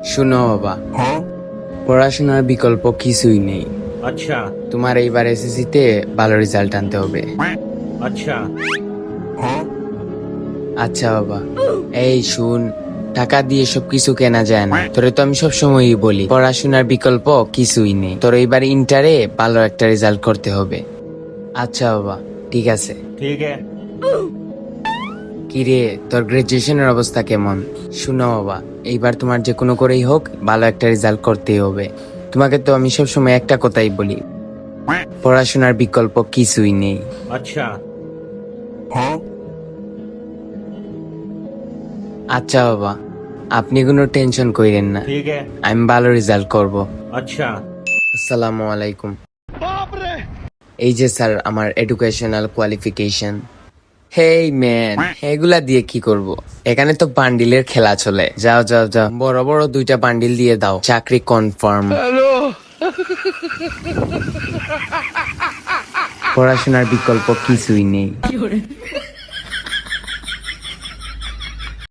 শুনো বাবা, পড়াশোনার বিকল্প কিছুই নেই। अच्छा তোমার এইবার এসএসসি তে ভালো রেজাল্ট আনতে হবে। अच्छा আচ্ছা বাবা, এই শুন, টাকা দিয়ে সবকিছু কেনা যায় না। তোরে তো আমি সবসময়ই বলি পড়াশোনার বিকল্প কিছুই নেই। তোর এইবার ইন্টারে ভালো একটা রেজাল্ট করতে হবে। আচ্ছা বাবা, ঠিক আছে। ठीक है কিরে, তোর গ্রাজুয়েশনের অবস্থা কেমন? শুনো বাবা, এইবার তোমার যে কোনো করেই হোক ভালো একটা রেজাল্ট করতেই হবে। তোমাকে তো আমি সবসময় একটা কথাই বলি, পড়াশোনার বিকল্প কিছুই নেই। अच्छा আচ্ছা বাবা, আপনি কোনো টেনশন কইরেন না, ठीक है আমি ভালো রেজাল্ট করব। अच्छा আসসালামু আলাইকুম। এই যে স্যার আমার এডুকেশনাল কোয়ালিফিকেশন। হেই ম্যান, এগুলা দিয়ে কি করব? এখানে তো বান্ডিলের খেলা চলে। যাও যাও যাও, বড় বড় 2টা বান্ডিল দিয়ে দাও, চাকরি কনফার্ম। পড়াশোনার বিকল্প কিছুই নেই।